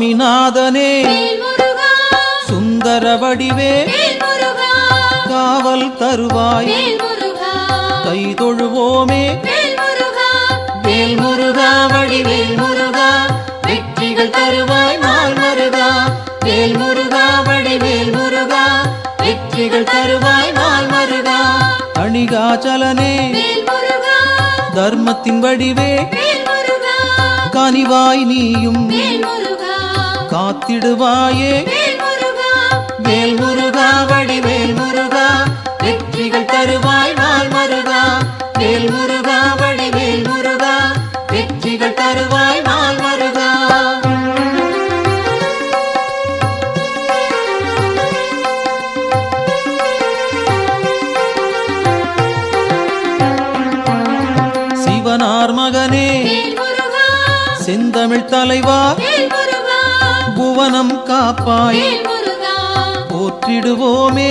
சுவாமிநாதனே சுந்தர வடிவே காவல் தருவாய் கை தொழுவோமே வேல் முருகா வடிவேல் முருகா வெற்றிகள் தருவாய் நாள் மருகா வேல் முருகா வடிவேல் முருகா வெற்றிகள் தருவாய் நாள் மருகா அணிகாச்சலனே தர்மத்தின் வடிவே கனிவாய் நீயும் காத்திடுவாயே வேல் முருகா வடிவேல் முருகா வெற்றிகள் தருவாய் நாள் மருகா வேல் முருகா வடிவேல் முருகா வெற்றிகள் தருவாய் நாள் மருகா சிவனார் மகனே செந்தமிழ் தலைவா புவனம் காப்பாய் போற்றிடுவோமே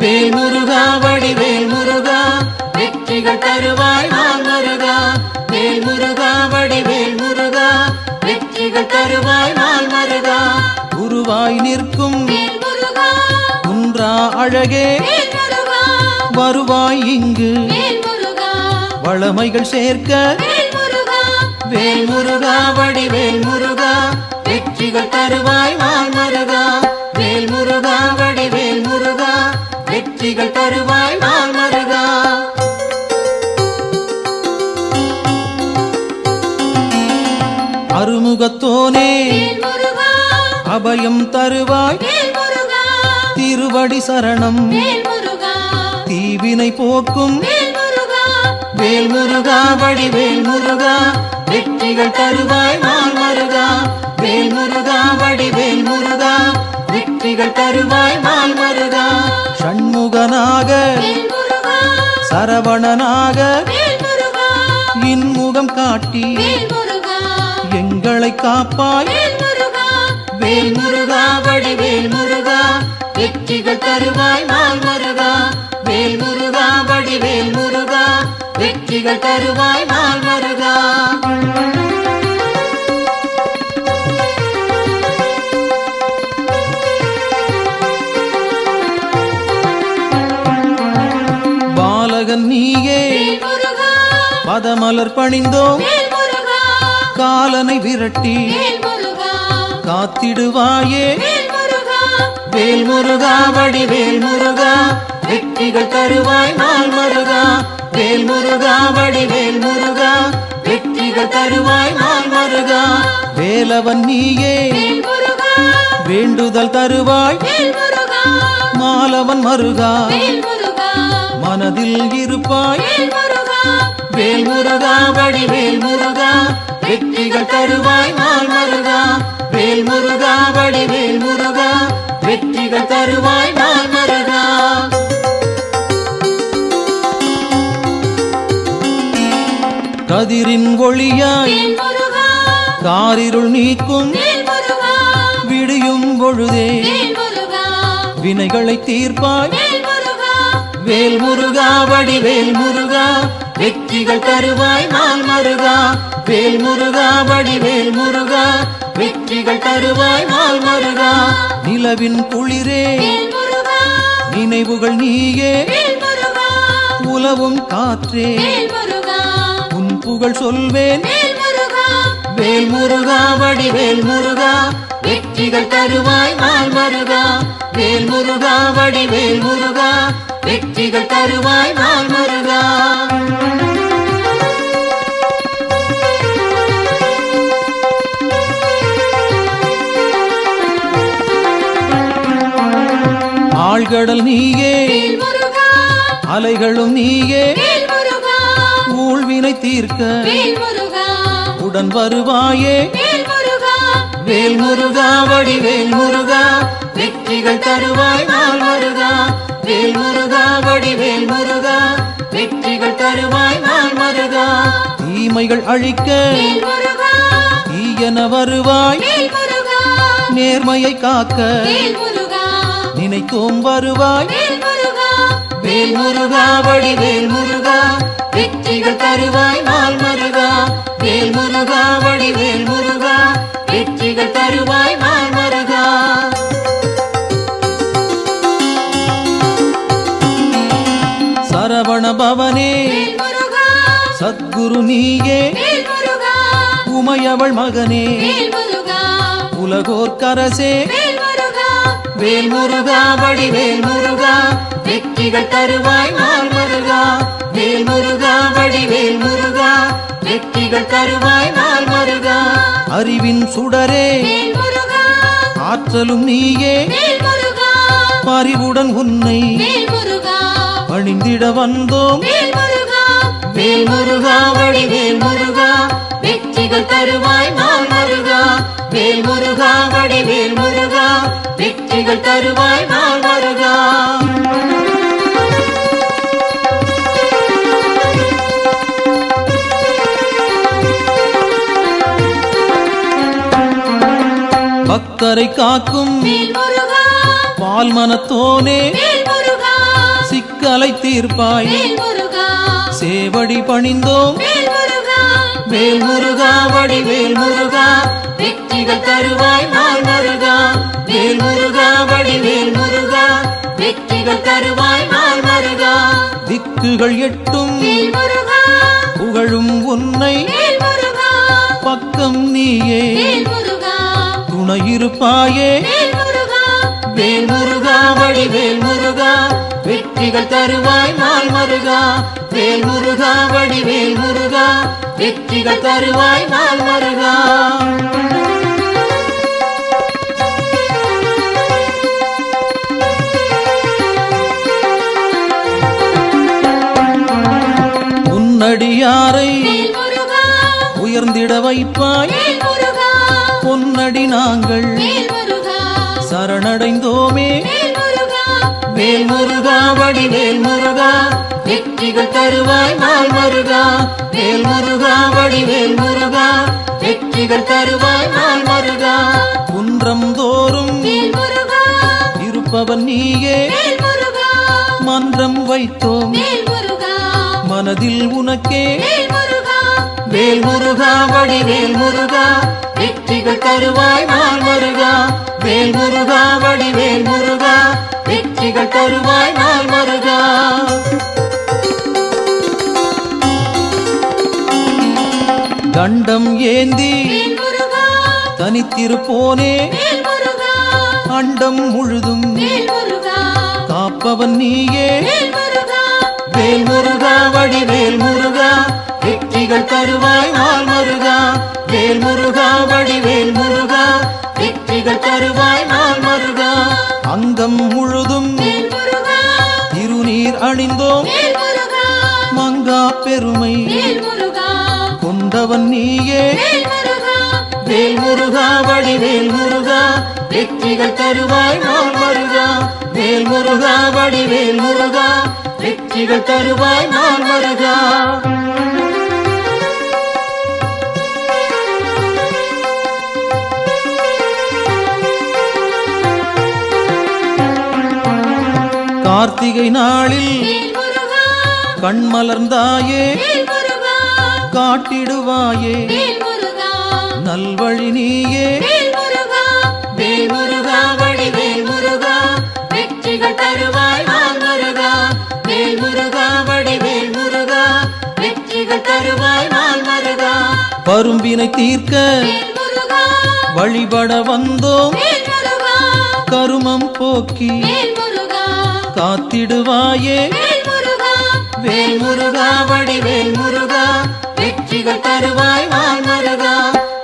வேல் முருகா வடிவேல் முருகா வெற்றிகள் தருவாய் நாள் மருகா வேல் முருகா வடிவேல் முருகா வெற்றிகள் தருவாய் நாள் மருகா குருவாய் நிற்கும் குன்றா அழகே வருவாய் இங்கு வளமைகள் சேர்க்க வேல் முருகா வடிவேல் முருகா வெற்றிகள் தருவாய் நாள் மருகா வேல் முருகா வடிவேல் முருகா வெற்றிகள் தருவாய் நாள் மருகா அருமுகத்தோனே அபயம் தருவாய் திருவடி சரணம் தீவினை போக்கும் வேல் முருகா வடிவேல் முருகா வெற்றிகள் தருவாய் நாள் மருகா வேல் முருகா வடிவேல் முருகா வெற்றிகள் தருவாய் நாள் மருகா ஷண்முகனாக சரவணனாக இன்முகம் காட்டி எங்களை காப்பாய் வேல் முருகா வடிவேல் முருகா வெற்றிகள் தருவாய் நாள் மருகா வேல் முருகா வடிவேல் முருகா வெற்றிகள் தருவாய் நாள் மருகா பாலகன் நீயே பதமலர் பணிந்தோம் காலனை விரட்டி காத்திடுவாயே வேல் முருகா வடிவேல் முருகா வெற்றிகள் தருவாய் நாள் மருகா வேல் முருகா வடிவேல் முருகா வெற்றிகள் தருவாய் நாள் மருகா வேலவன் நீயே வேண்டுதல் தருவாய் மாலவன் மருகா மனதில் இருப்பாய் வேல் முருகா வடிவேல் முருகா வெற்றிகள் தருவாய் நாள் மருகா வேல் முருகா வடிவேல் முருகா வெற்றிகள் தருவாய் நாள் மருகா கதிரின் ஒளியாய் காரிருள் நீக்கும் விடியும் பொழுதே வினைகளை தீர்ப்பாய் வேல் முருகா வடிவேல் முருகா வெற்றிகள் தருவாய் நாள் மருகா வேல் முருகா வடிவேல் முருகா வெற்றிகள் தருவாய் நாள் மருகா நிலவின் குளிரே நினைவுகள் நீயே உலவும் காற்றே உன் புகழ் சொல்வேன் வேல் முருகா வடிவேல் முருகா வெற்றிகள் தருவாய் நாள் மருகா வேல் முருகா வடிவேல் முருகா வெற்றிகள் தருவாய் நாள் மருகா ஆழ்கடல் நீயே அலைகளும் நீயே ஊழ்வினை தீர்க்க உடன் வருவாயே வேல் முருகா வடிவேல் முருகா வெற்றிகள் தருவாய் நாள் மருகா வேல் முருகா வடிவேல் முருகா வெற்றிகள் தருவாய் நாள் மருகா தீமைகள் அழிக்க தீயன வருவாய் நேர்மையை காக்க நினைத்தோம் வருவாய் வேல் முருகா வடிவேல் முருகா வெற்றிகள் தருவாய் நாள் மருகா வேல் முருகா வடிவேல் முருகா வெற்றிகள் வெற்றிகள் தருவாய் நாள் மருகா. சரவண பவனே சத்குரு நீயே, உமையவள் மகனே உலகோர்க்கரசே, வேல் முருகா வடிவேல் முருகா, வெற்றிகள் தருவாய் நாள் மருகா. வேல் முருகா வடிவேல் முருகா, வெற்றிகள் தருவாய் நாள் மருகா. அறிவின் சுடரே ஆற்றலும் நீயே, பரிவுடன் உன்னை பணிந்திட வந்தோம். வேல் முருகா வடிவேல் முருகா, வெற்றிகள் தருவாய் நாள் மருகா. வேல் முருகா வடிவேல் முருகா, வெற்றிகள் தருவாய் நாள் மருகா. பக்தரை காக்கும் பால் மனத்தோனே, சிக்கலை தீர்ப்பாய் சேவடி பணிந்தோம். வேல் முருகா வடிவேல் முருகா, வெற்றிகள் தருவாய் நாள் மருகா. வேல் முருகா வடிவேல் முருகா, வெற்றிகள் தருவாய் நாள் மருகா. திக்குகள் எட்டும் புகழும் உன்னை, பக்கம் நீயே துணையிருப்பாயே. வேல் முருகா வடிவேல் முருகா, வெற்றிகள் தருவாய் நாள் மருகா. வேல் முருகா வடிவேல் முருகா, வெற்றிகள் தருவாய் நாள் மருகா. உன்னடியாரை உயர்ந்திட வைப்பாய், பொன்னடி நாங்கள் சரணடைந்தோமே. வேல் முருகா வடிவேல் முருகா, வெற்றிகள் தருவாய் நாள் மருகா. வேல் முருகா வடிவேல் முருகா, வெற்றிகள் தருவாய் நாள் மருகா. குன்றம் தோறும் இருப்பவன் நீயே, மன்றம் வைத்தோம் மனதில் உனக்கே. வேல் முருகா வடிவேல் முருகா, வெற்றிகள் தருவாய் நாள் மருகா. வேல் முருகா வடிவேல் முருகா, வெற்றிகள் தருவாய் நாள் மருகா. தண்டம் ஏந்தி தனித்திருப்போனே, அண்டம் முழுதும் காப்பவன் நீயே. வேல் முருகா வடிவேல் முருகா, வெற்றிகள் தருவாய் நாள் மருகா. வேல் முருகா வடிவேல் முருகா, வெற்றிகள் தருவாய் நாள் மருகா. அங்கம் முழுதும் திருநீர் அணிந்தோம், மங்கா பெருமை கொண்டவன் நீயே. வேல் முருகா வடிவேல் முருகா, வெற்றிகள் தருவாய் நாள் மருகா. வேல் முருகா வடிவேல் முருகா, வெற்றிகள் தருவாய் நாள் மருகா. கார்த்திகை நாளில் கண்மலர்ந்தாயே, காட்டிடுவாயே நல்வழி நீயே. வேல் முருகா வடிவேல் முருகா, வெற்றிகள் தருவாய் நாள் மருகா. வேல் முருகா வடிவேல் முருகா, வெற்றிகள் தருவாய் நாள் மருகா. பரும்பினை தீர்க்க வழிபட வந்தோம், கருமம் போக்கி காத்திடுவாயே. வேல் முருகா வடிவேல் முருகா, வெற்றிகள் தருவாய் நாள் மருகா.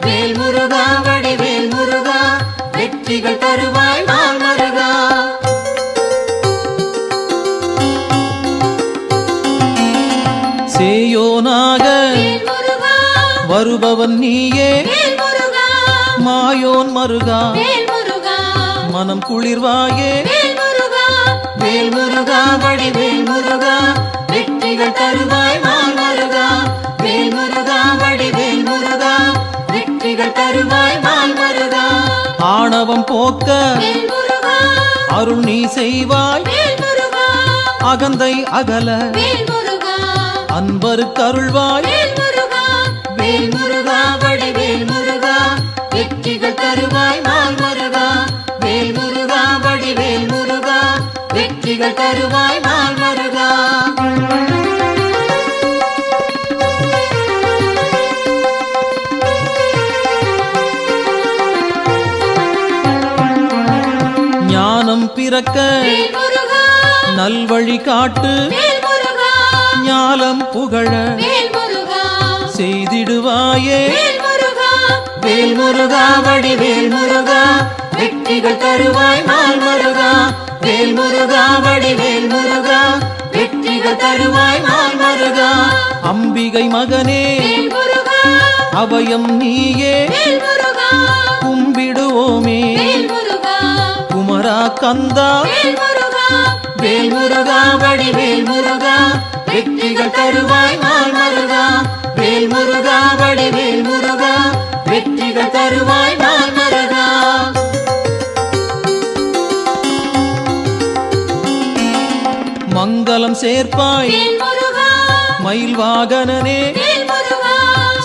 வேல் முருகா வடிவேல் முருகா, வெற்றிகள் தருவாய் நாள் மருகா. சேயோனாக வருபவன் நீயே, மாயோன் மருகா மனம் குளிர்வாயே. வேல் முருகா வடிவேல் முருகா, வெற்றிகள் தருவாய் நாள் மருகா. வேல் முருகா வடிவேல் முருகா, வெற்றிகள் தருவாய் நாள் மருகா. ஆணவம் போக்க அருள் நீ செய்வாய், அகந்தை அகல அன்பருக்கு அருள்வாய். வேல் முருகா வடிவேல் முருகா, வெற்றிகள் தருவாய் நாள் முருகா வேல் முருகா வடிவேல் முருகா வெற்றிகள் தருவாய் நாள் முருகா ஞானம் பிறக்க நல்வழி காட்டு ஞாலம் புகழ செய்திடுவாயே வேல் முருகா வடிவேல் முருகா வெற்றிகள் தருவாய் நாள் முருகா வேல் முருகா வடிவேல் முருகா வெற்றிகள் தருவாய் நாள் முருகா அம்பிகை மகனே அபயம் நீயே கும்பிடுவோமே குமரா கந்தா வேல் முருகா வடிவேல் முருகா வெற்றிகள் தருவாய் நாள் முருகா வேல் முருகா வடிவேல் முருகா வெற்றிகள் தருவாய் நாள் முருகா மங்களம் சேர்ப்பாய் மயில் வாகனனே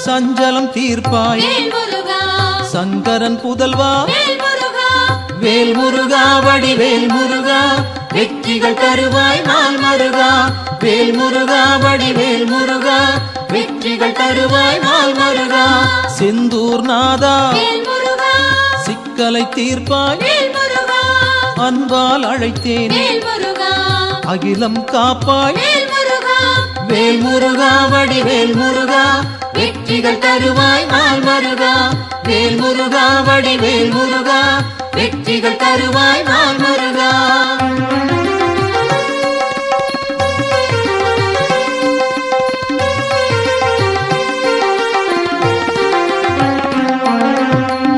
சஞ்சலம் தீர்ப்பாய் சங்கரன் புதல்வா வேல் முருகா வடிவேல் முருகா வெற்றிகள் தருவாய் நாள் முருகா வேல் முருகா வடிவேல் முருகா வெற்றிகள் தருவாய் நாள் முருகா செந்தூர் நாதா சிக்கலை தீர்ப்பாய் அன்பால் அழைத்தேன் அகிலம் காப்பாய் வேல் முருகா வடிவேல் முருகா வெற்றிகள் தருவாய் நாள் முருகா வேல் முருகா வடிவேல் முருகா வெற்றிகள் தருவாய் நாள் முருகா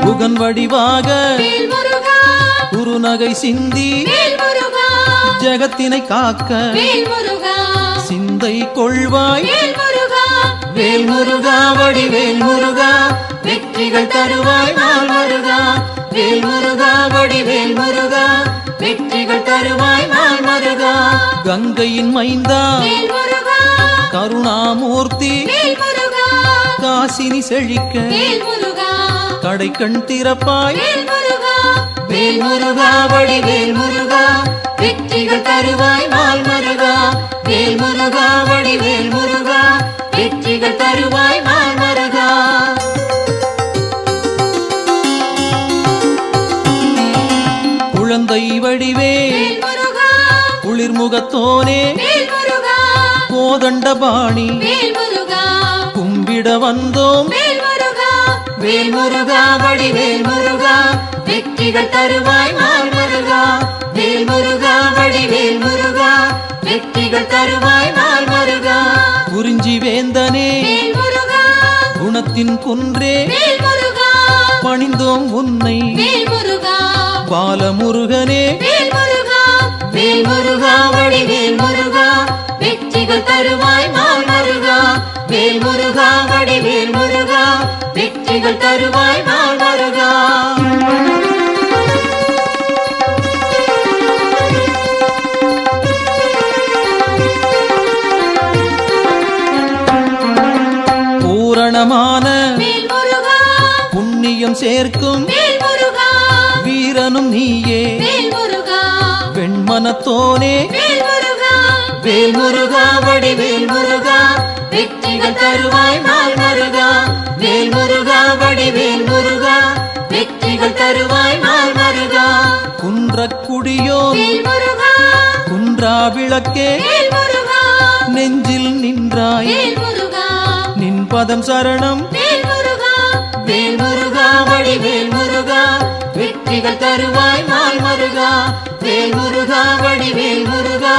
புகன் வடிவாக குறுநகை சிந்தி ஜகத்தினை காக்க சிந்தை கொள்வாய் வேல் முருகா வடிவேல் முருகா வெற்றிகள் தருவாய் நாள் முருகா வேல் முருகா வடிவேல் முருகா வெற்றிகள் தருவாய் நாள் முருகா கங்கையின் மைந்தா கருணாமூர்த்தி காசினி செழிக்க கடை கண் திறப்பாய் வேல் முருகா வடிவேல் முருகா வெற்றிகள் தருவாய் நாள் முருகா வேல் முருகா வடிவேல் முருகா வெற்றிகள் தருவாய் நாள் முருகா குழந்தை வடிவேல் குளிர்முகத்தோனே கோதண்டபாணி கும்பிட வந்தோம் வேல் முருகா வடிவேல் முருகா வெற்றிகள் தருவாய் நாள் முருகா வேல் முருகா வடிவேல் முருகா வெற்றிகள் தருவாய் நாள் முருகா குறிஞ்சி வேந்தனே குணத்தின் குன்றே பணிந்தோம் உன்னை பாலமுருகனே வேல் முருகா வடிவேல் முருகா வெற்றிகள் தருவாய் நாள் முருகா வேல் முருகா வடிவேல் முருகா வெற்றிகள் தருவாய் நாள் முருகா பூரணமான புண்ணியம் சேர்க்கும் வீரனும் நீயே வெண்மனத்தோனே வேல் முருகா வடிவேல் முருகா வெற்றிகள் தருவாய் நாள் முருகா வேல் முருகா வடிவேல் முருகா வெற்றிகள் தருவாய் நாள் முருகா குன்றக்குடியோ குன்றா விளக்கே நெஞ்சில் நின்றாய் நின் பதம் சரணம் வேல் முருகா வடிவேல் முருகா வெற்றிகள் தருவாய் நாள் முருகா வேல் முருகா வடிவேல் முருகா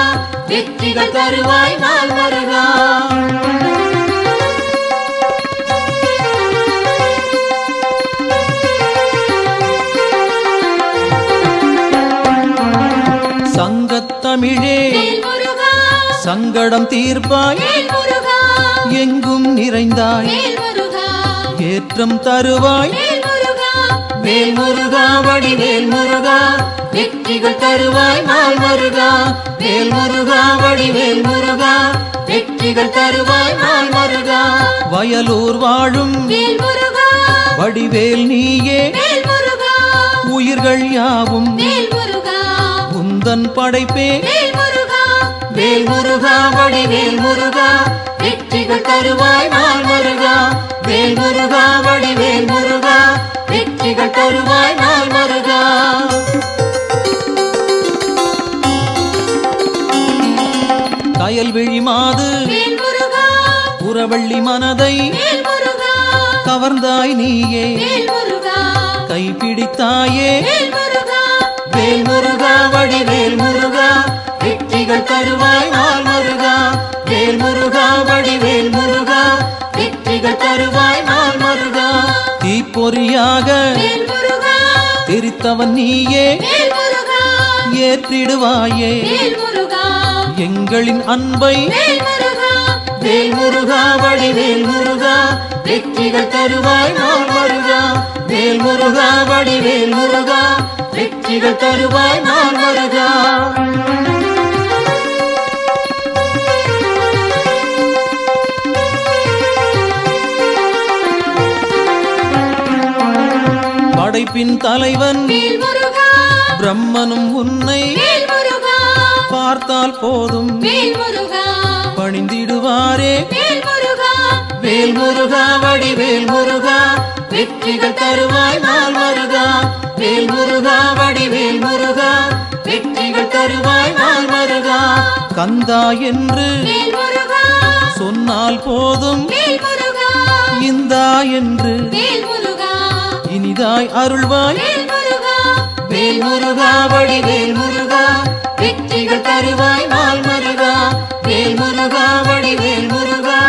வெற்றிகள் தருவாய் நாள் முருகா சங்கத்தமிழே சங்கடம் தீர்ப்பாய் எங்கும் நிறைந்தாய் ஏற்றம் தருவாய் வேல் முருகா வடிவேல் முருகா வெற்றிகள் தருவாய் நாள் முருகா வேல் முருகா வடிவேல் முருகா வெற்றிகள் தருவாய் நாள் முருகா வயலூர் வாழும் வடிவேல் நீயே உயிர்கள் யாவும் வேல் முருகா உந்தன் படைப்பே வேல் முருகா வேல் முருகா வடிவேல் முருகா வெற்றிகள் தருவாய் நாள் முருகா வேல் முருகா வடிவேல் முருகா வெற்றிகள் தருவாய் நாள் முருகா கயல்விழி மாது வேல் முருகா புறவள்ளி மனதை வேல் முருகா கவர்ந்தாய் நீயே வேல் முருகா கைப்பிடித்தாயே வேல் முருகா வேல் முருகா வடிவேல் முருகா வெற்றிகள் தருவாய் நாள் முருகா வேல் முருகா வடிவேல் முருகா வெற்றிகள் தருவாய் நாள் முருகா தீப்பொறியாக வேல் முருகா தெரித்தவன் நீயே வேல் முருகா ஏற்றிடுவாயே வேல் முருகா எங்களின் அன்பை வேல் முருகா வேல் முருகா வடிவேல் முருகா வெற்றிகள் தருவாய் நாள் முருகா வேல் முருகா வடிவேல் முருகா வெற்றிகள் தருவாய் நாள் முருகா படைப்பின் தலைவன் வேல் முருகா பிரம்மனும் உன்னை வேல் முருகா பார்த்தால் போதும் வேல் முருகா பணிந்திடுவாரே வேல் முருகா வேல் முருகா வடிவேல் முருகா வெற்றிகள் தருவாய் நாள் முருகா வேல் முருகா வடிவேல் முருகா வெற்றிகள் தருவாய் நாள் முருகா கந்தா என்று வேல் முருகா சொன்னால் போதும் வேல் முருகா இந்தா என்று வேல் முருகா இனிதாய் அருள்வாய் வேல் முருகா வேல் முருகா வடிவேல் முருகா வெற்றிகள் தருவாய் நாள் முருகா வேல் முருகா வடிவேல் முருகா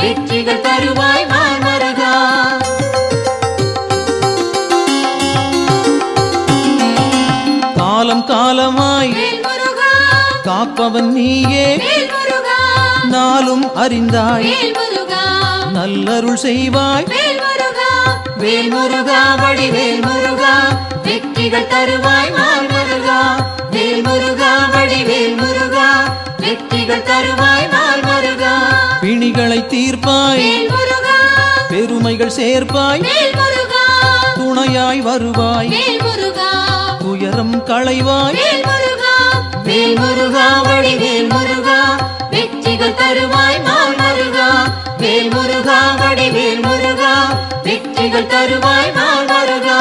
வெற்றிகள் தருவாய் நாள் முருகா காலம் காலமாய் வேல் முருகா காப்பவன் நீயே வேல் முருகா நாளும் அறிந்தாய் வேல் முருகா நல்லருள் செய்வாய் வேல் முருகா வேல் முருகா வடிவேல் முருகா வெற்றிகள் தருவாய் நாள் முருகா வேல் முருகா வடிவேல் முருகா வெற்றிகள் தருவாய் நாள் முருகா பிணிகளை தீர்ப்பாய் வேல் முருகா பெருமைகள் சேர்ப்பாய் வேல் முருகா துணையாய் வருவாய் வேல் முருகா துயரம் களைவாய் வேல் முருகா வேல் முருகா வடிவேல் முருகா வெற்றிகள் தருவாய் நாள் முருகா வேல் முருகா வடிவேல் முருகா வெற்றிகள் தருவாய் நாள் முருகா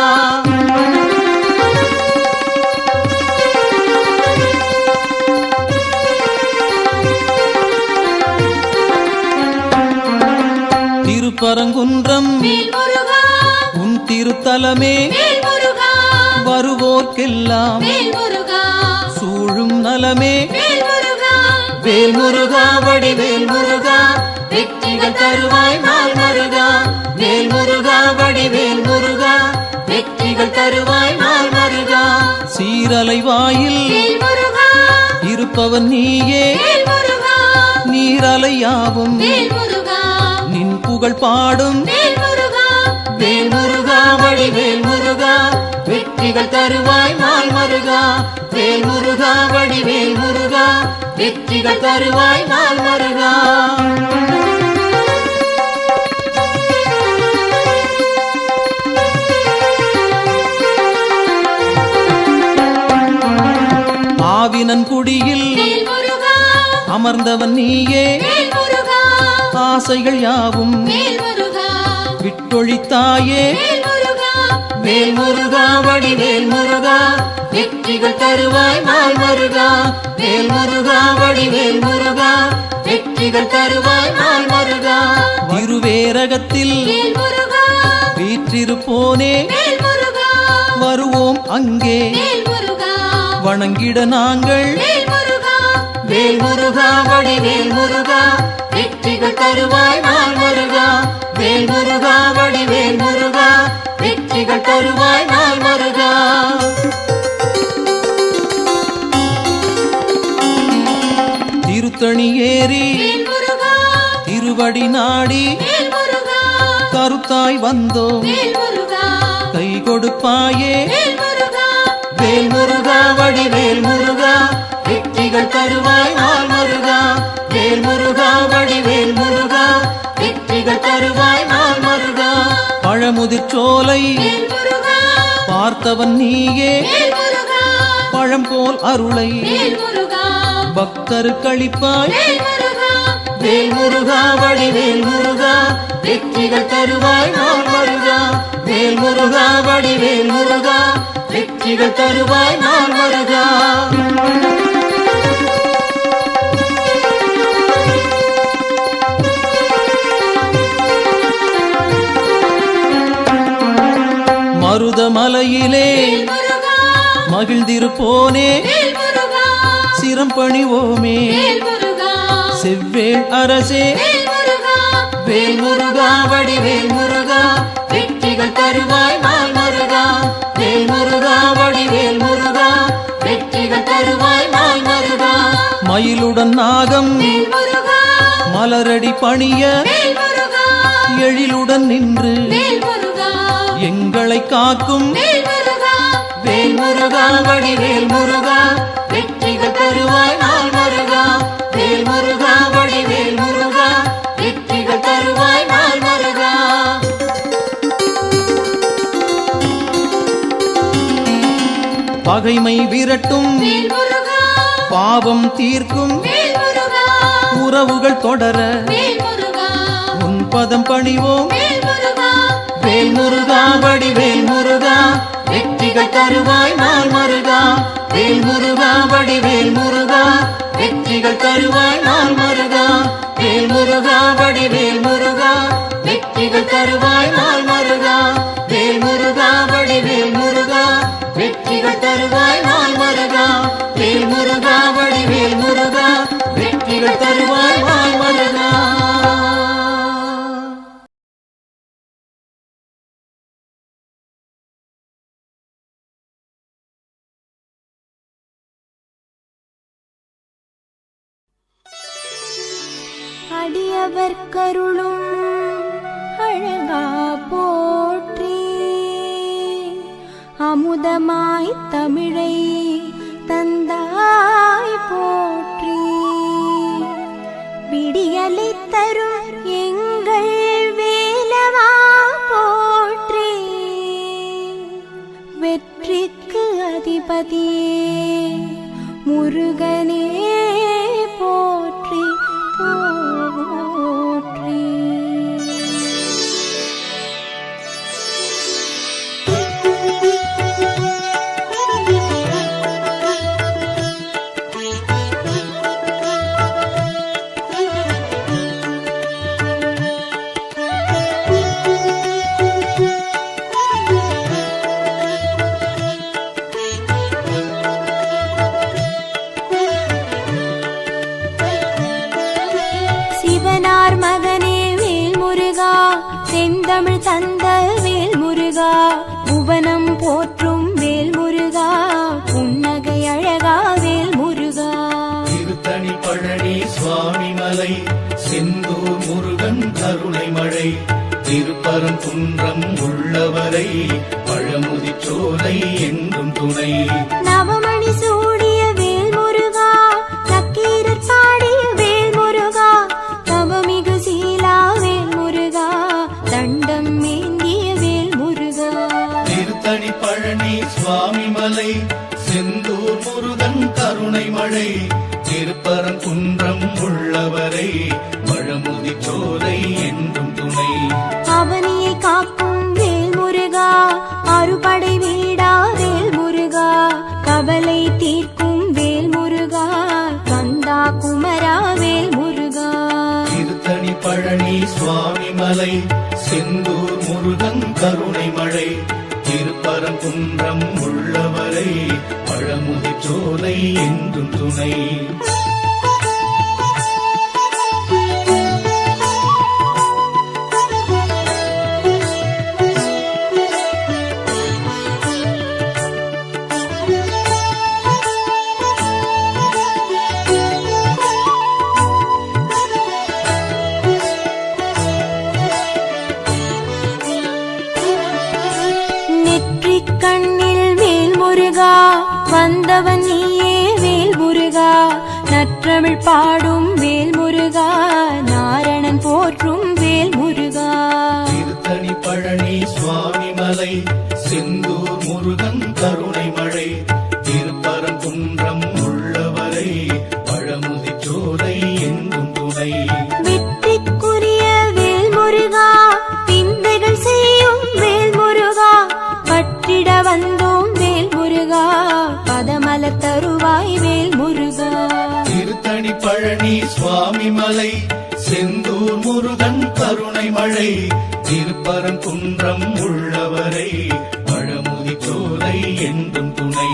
திருப்பரங்குன்றம் வேல் முருகா உன் திருத்தலமே வேல் முருகா வருவோர்க்கெல்லாம் வேல் முருகா சூழும் நலமே வேல் முருகா வேல் முருகா வடிவேல் முருகா வெற்றிகள் தருவாய் நாள் முருகா வேல் முருகா வடிவேல் முருகா வெற்றிகள் தருவாய் நாள் முருகா சீரலை வாயில் வேல் முருகா இருப்பவன் நீயே வேல் முருகா நீரலையாவும் வேல் முருகா நின் புகழ் பாடும் வேல் முருகா வேல் முருகா வடிவேல் முருகா வெற்றிகள் தருவாய் நாள் முருகா வேல் முருகா வடிவேல் முருகா வெற்றிகள் தருவாய் நாள் முருகா ஆவினன் குடியில் வேல் முருகா அமர்ந்தவன் நீயே வேல் முருகா ஆசைகள் யாவும் வேல் முருகா விட்டொழித்தாயே வேல் முருகா வேல் முருகா வடிவேல் முருகா வெற்றிகள் தருவாய் நாள் முருகா வேல் முருகா வடிவேல் முருகா வெற்றிகள் தருவாய் நாள் முருகா திருவேரகத்தில் வேல் முருகா வீற்றிருப்போனே வேல் முருகா வருவோம் அங்கே வேல் முருகா வணங்கிட நாங்கள் வேல் முருகா வேல் முருகா வடிவேல் முருகா வெற்றிகள் தருவாய் நாள் முருகா வேல் முருகா வடிவேல் முருகா வெற்றிகள் தருவாய் நாள் முருகா திருத்தணி ஏறி வேல் முருகா திருவடி நாடி வேல் முருகா கருத்தாய் வந்தோம் வேல் முருகா கை கொடுப்பாயே வேல் முருகா வேல் முருகா வடிவேல் முருகா வெற்றிகள் தருவாய் நாள் முருகா வேல் முருகா வடிவேல் முருகா வெற்றிகள் தருவாய் நாள் முருகா பழமுதிர்ச்சோலை வேல் முருகா பார்த்தவன் நீயே வேல்முருகா பழம்போல் அருளை வேல்முருகா பக்தருக்களிப்பாய் வேல்முருகா வேல்முருகா வடிவேல் முருகா வெற்றிகள் தருவாய் நாள் வருகா வேல்முருகா வடிவேல் முருகா வெற்றிகள் தருவாய் நாள் வருகா மருதமலையிலே வேல்முருகா மகிழ்ந்திருப்போனே வேல்முருகா சிரம் பணிவோமே வேல்முருகா செவ்வேள் அரசே வேல்முருகா வேல்முருகா வடிவேல் முருகா வெற்றிகள் தருவாய் நாள் முருகா வேல்முருகா வடிவேல் முருகா வெற்றிகள் தருவாய் நாள் முருகா மயிலுடன் நாகம் வேல்முருகா மலரடி பணிய வேல்முருகா எழிலுடன் நின்று வேல்முருகா எங்களை காக்கும் வேல்முருகா வேல்முருகா வடிவேல் முருகா வெற்றிகள் தருவாய் நாள் முருகா வேல்முருகா வடிவேல் முருகா வெற்றிகள் தருவாய் நாள் முருகா பகைமை விரட்டும் வேல்முருகா பாவம் தீர்க்கும் வேல்முருகா உறவுகள் தொடர வேல்முருகா உன் பதம் பணிவோம் வேல்முருகா வேல்முருகா வடிவேல் முருகா வெற்றிகள் தருவாய் நாள் முருகா வேல்முருகா வடிவேல் முருகா வெற்றிகள் தருவாய் நாள் முருகா வேல்முருகா வடிவேல் முருகா வெற்றிகள் தருவாய் நாள் முருகா வேல்முருகா வடிவேல் முருகா வெற்றிகள் தருவாய் நாள் முருகா வேல்முருகா வடிவேல் முருகா வெற்றிகள் தருவாய் நாள் முருகா அடியவர் கருளும் அழகா போற்றி அமுதமாய் தமிழை தந்தாய் போற்றி விடியலை தரும் எங்கள் வேலவா போற்றி வெற்றிக்கு அதிபதியே முருகனே போற்றி போற்றி சிவனார் மகனே வேல் முருகா செந்தமிழ் தந்த வேல் முருகா புவனம் போற்றும் வேல் முருகா புன்னகை அழகா வேல் முருகா திருத்தணி பழனி சுவாமி மலை செந்தூர் முருகன் கருணை மழை திருப்பரங்குன்றம் உள்ளவரை பழமுதி சோலை என்றும் துணை நவமணி சூடிய வேல் முருகா நக்கீரர் பாடிய வேல் முருகா தவமிகு சீலா வேல் முருகா தண்டம் மேந்திய வேல் முருகா திருத்தணி பழனி சுவாமி மலை செந்தூர் முருகன் கருணை மழை திருப்பரங்குன்றம் உள்ளவரை பழமுதி சோலை என்றும் துணை அவனியை காக்கும் வேல் முருகா அறுபடை வீடா வேல் முருகா கவலை தீர்க்கும் வேல் முருகா கந்தா குமரா வேல் முருகா திருத்தணி பழனி சுவாமி மலை செந்தூர் முருகன் கருணை மழை திருப்பரங்குன்றம் உள்ளவரை பழமுதி சோலை என்றும் துணை நெற்றிக் கண்ணில் வேல் முருகா வந்தவன் நீயே வேல் முருகா நற்றமிழ் பாடும் வேல் முருகா நாரணன் போற்றும் வேல் முருகா திருத்தணி பழனி சுவாமி மலை செந்தூர் முருகன் மழை திருப்பரங்குன்றம் உள்ளவரை பழமுதிர்ச்சோலை என்றும் துணை வெற்றிக்குரிய வேல்முருகா விந்தைகள் செய்யும் வேல்முருகா பற்றிட வந்தோம் வேல்முருகா பதமலர் தருவாய் வேல்முருகா திருத்தணி பழனி சுவாமி மலை செந்தூர் முருகன் கருணை மழை திருப்பரங்குன்றம் உள்ளவரை பழமுதிர்ச்சோலை என்றும் துணை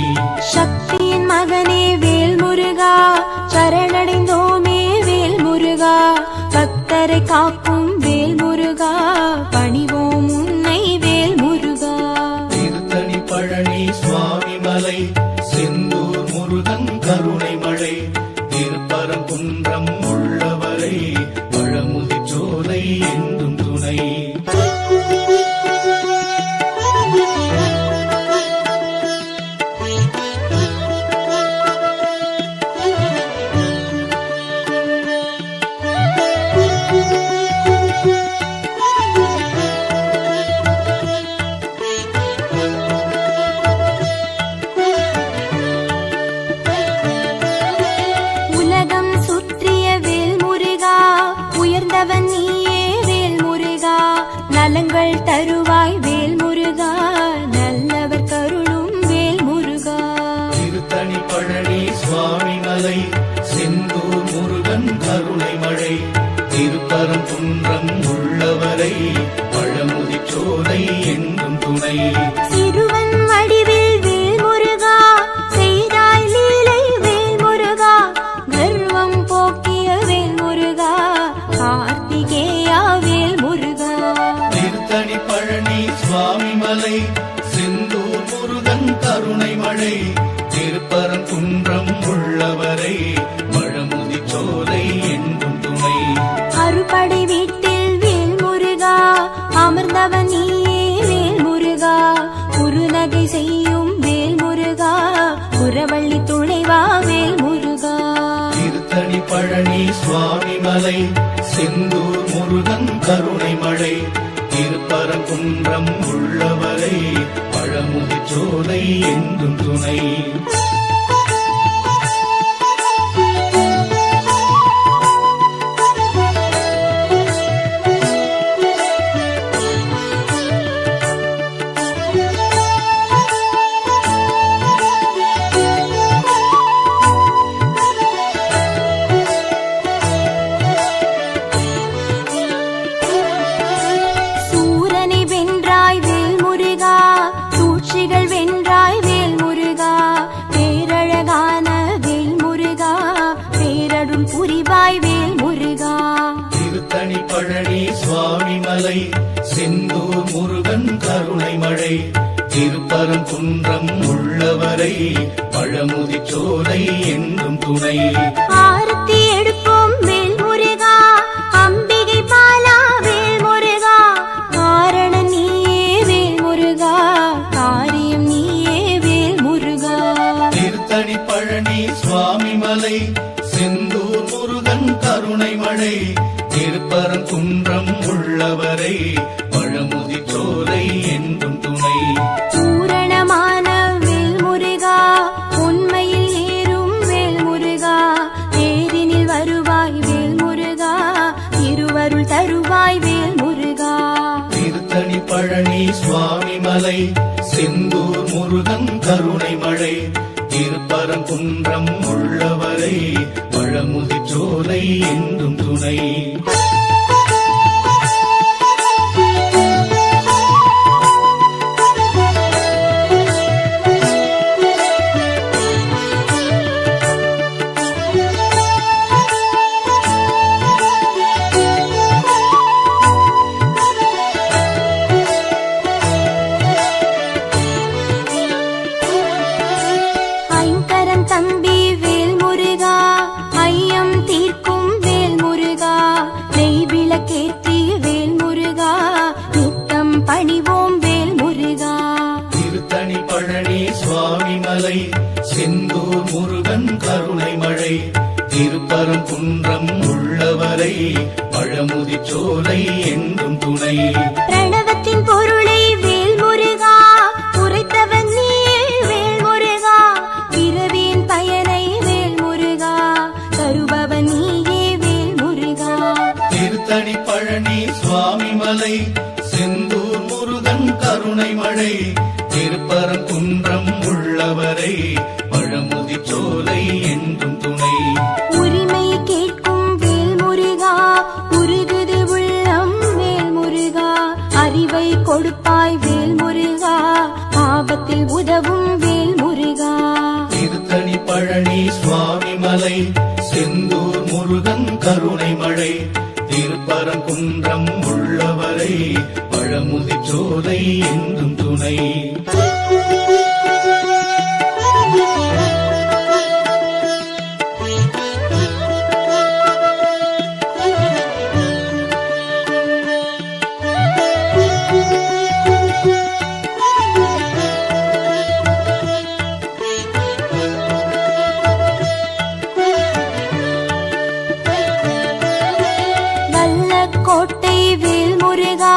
சக்தியின் மகனே வேல்முருகா சரணடைந்தோமே வேல்முருகா பக்தரை காக்கும் வேல்முருகா பணிவோம் உன்னை வேல்முருகா திருத்தணி பழனி சுவாமி மலை செந்தூர் முருகன் கருணை மழை திருப்பரங்குன்றம் உள்ளவரை பழமுதிர்ச்சோலை என்றும் துணை உலகம் சுற்றிய வேல்முருகா உயர்ந்தவன் நீயே வேல்முருகா நலங்கள் தருவாய் வேல்முருகா நல்லவர் கருளும் வேல்முருகா திருத்தணி பழனி சுவாமி மலை செந்தூர் முருகன் கருணை மழை திருப்பரங்குன்றம் உள்ளவரை பழமுதிர்ச்சோலை என்றும் துணை சிறுவன் வடிவில் வேல்முருகா செய்தாய் லீலை வேல்முருகா கர்வம் போக்கிய வேல்முருகா கார்த்திகேயா வேல்முருகா திருத்தணி பழனி சுவாமி மலை செந்தூர் முருகன் கருணை மழை திருப்பரங்குன்றம் உள்ளவரை பழமுதிர்ச்சோலை என்றும் துணை அறுபடை வீட்டில் வேல்முருகா அமர்ந்தவன் நீயே வேல்முருகா குறுநகை செய்யும் வேல்முருகா குரவள்ளி துணைவா வேல்முருகா திருத்தணி பழனி சுவாமி மலை செந்தூர் முருகன் கருணை மழை திருப்பரங்குன்றம் உள்ளவரை பழமுதிர்ச்சோலை என்றும் துணை சூரனை வென்றாய் வேல்முருகா சூழ்ச்சிகள் வென்றாய் வேல்முருகா பேரழகான வேல்முருகா பேரருள் புரிவாய் வேல்முருகா திருத்தணி பழனி சுவாமி மலை செந்தூர் முருகன் கருணை மழை திருப்பரங்குன்றம் உள்ளவரை பழமுதிர்ச்சோலை என்றும் துணை ஆரத்தி எடுப்போம் வேல்முருகா அம்பிகை பாலா வேல்முருகா காரணம் நீயே வேல்முருகா காரியம் நீயே வேல்முருகா திருத்தணி பழனி சுவாமி மலை செந்தூர் முருகன் கருணை மழை திருப்பரங்குன்றம் உள்ளவரை பழமுதிர்ச்சோலை என்றும் துணை பூரணமான வேல்முருகா உண்மையில் ஏறும் வேல்முருகா தேரினில் வருவாய் வேல்முருகா திருவருள் தருவாய் வேல்முருகா திருத்தணி பழனி சுவாமி மலை செந்தூர் முருகன் கருணை மழை திருப்பரங்குன்றம் உள்ளவரை பழமுதிர்ச்சோலை என்றும் துணை ஐங்கரன் தம்பி வேல்முருகா ஐயம் தீர்க்கும் வேல்முருகா நெய் விளக்கேற்றி வேல்முருகா நித்தம் பணிவோம் வேல்முருகா திருத்தணி பழனி சுவாமி மலை செந்தூர் முருகன் கருணை மழை திருப்பரங்குன்றம் உள்ளவரை பழமுதிர்ச்சோலை என்றும் துணை பிரணவத்தின் பொருளை வேல்முருகா உரைத்தவன் நீயே வேல்முருகா பழமுதி சோலை என்றும் துணை. உரிமை கேட்கும் வேல் முருகா, உருகுது உள்ளம் வேல் முருகா. அறிவை கொடுப்பாய் வேல் முருகா, ஆபத்தில் உதவும் வேல் முருகா. திருத்தணி பழனி சுவாமி மலை, செந்தூர் முருகன் கருணை மழை, திருப்பரங்குன்றம் உள்ளவரை பழமுதி சோலை என்றும் துணை. கோட்டை வேல் முருகா,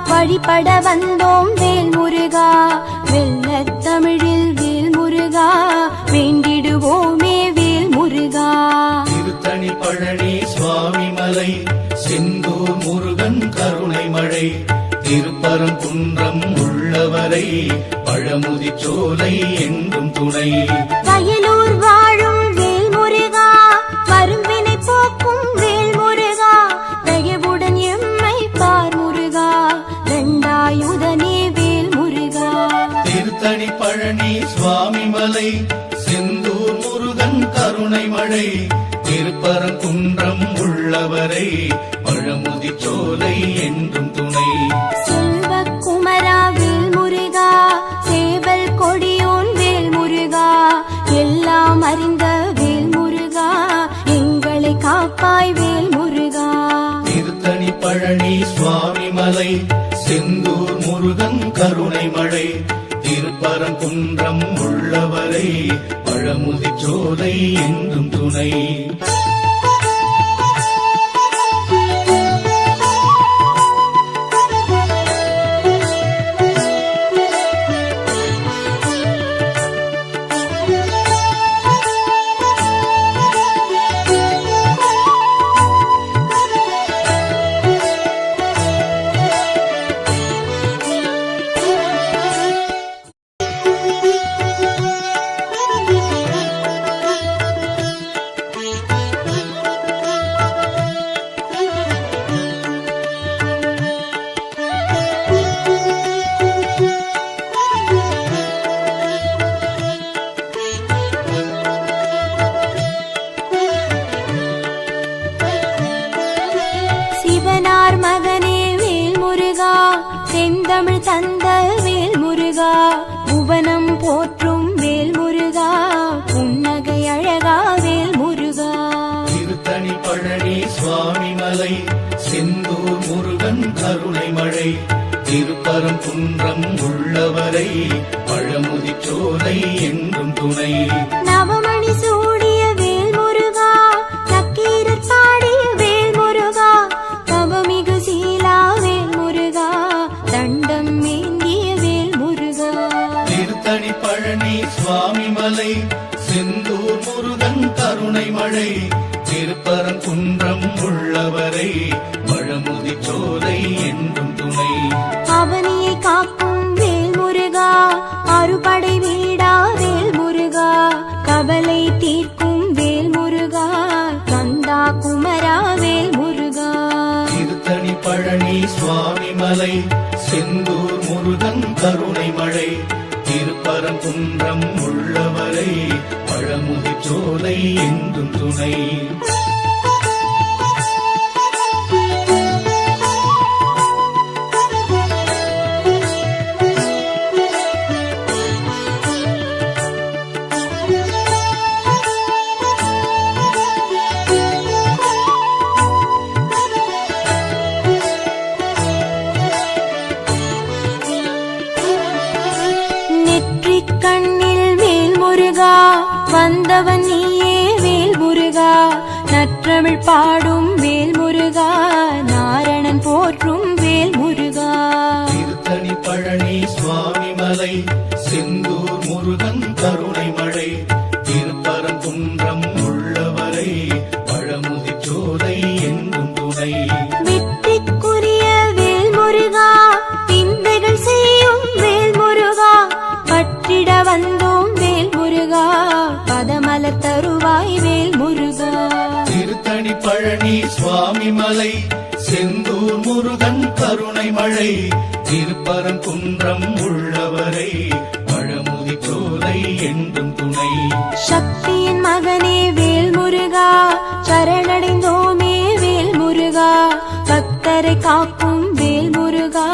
வழிபட வந்தோம் வேல் முருகா. வெள்ளத் தமிழில் வேல் முருகா, வேண்டிடுவோமே வேல் முருகா. திருத்தணி பழனி சுவாமி மலை, செந்தூர் முருகன் கருணை மழை, திருப்பரங்குன்றம் உள்ளவரை பழமுதி சோலை என்றும் துணை. வயலூர் வாழும் வேல் முருகா, வரும்பினை போக்கும் வேல் முருகா. தயவுடன் எம்மை பார் முருகா, தண்டாயுதனே வேல் முருகா. திருத்தணி பழனி சுவாமி மலை, செந்தூர் முருகன் கருணை மழை, திருப்பரங்குன்றம் உள்ளவரை பழமுதி சோலை என்றும் துணை. செல்வக்குமரா வேல் முருகா, சேவல் கொடியோன் வேல் முருகா. எல்லாம் அறிந்த வேல் முருகா, எங்களை காப்பாய் வேல் முருகா. திருத்தணி பழனி சுவாமி மலை, செந்தூர் முருகன் கருணை மழை, திருப்பரங்குன்றம் உள்ளவரை பழமுதி சோலை என்றும் துணை. சிவனார் மகனே வேல் முருகா, செந்தமிழ் தந்த வேல் முருகா. புவனம் போற்றும் வேல் முருகா, புன்னகை அழகா வேல் முருகா. திருத்தணி பழனி சுவாமி மலை, செந்தூர் முருகன் கருணை மழை, திருப்பரங்குன்றம் உள்ளவரை பழமுதி சோலை என்றும் துணை. நவமணி சூடிய வேல் முருகா, நக்கீரர் பாடிய வேல் முருகா. தவமிகு சீலா வேல் முருகா, தண்டம் ஏந்திய வேல் முருகா. திருத்தணி பழனி சுவாமி மலை, செந்தூர் முருகன் கருணை மழை, திருப்பரங்குன்றம் உள்ளவரை பழமுதி சோலை என்றும் துணை. அவனியை காக்கும் வேல் முருகா, அறுபடை வீடா வேல் முருகா. கவலை தீர்க்கும் வேல் முருகா, கந்தா குமரா வேல் முருகா. திருத்தணி பழனி சுவாமி மலை, செந்தூர் முருகன் கருணை மழை, திருப்பரங்குன்றம் உள்ளவரை பழமுதி சோலை என்றும் துணை. நெற்றிக் கண்ணில் வேல் முருகா, வந்தவன் நீயே வேல் முருகா. நற்றமிழ் பாடும் வேல் முருகா, நாரணன் போற்றும் வேல் முருகா. திருத்தணி பழனி சுவாமி மலை, செந்தூர் முருகன் கருணை மழை, திருப்பரங்குன்றம் உள்ளவரை பழமுதி சோலை என்றும் துணை. வெற்றிக்குரிய வேல் முருகா, விந்தைகள் செய்யும் வேல் முருகா. பற்றிட வந்தோம் வேல் முருகா, பழனி சுவாமி மலை செந்தூர் முருகன் கருணை மழை திருப்பரங்குன்றம் உள்ளவரை பழமுதி சோலை என்றும் துணை சக்தியின் மகனே வேல் முருகா சரணடைந்தோமே வேல் முருகா பக்தரை காக்கும் வேல் முருகா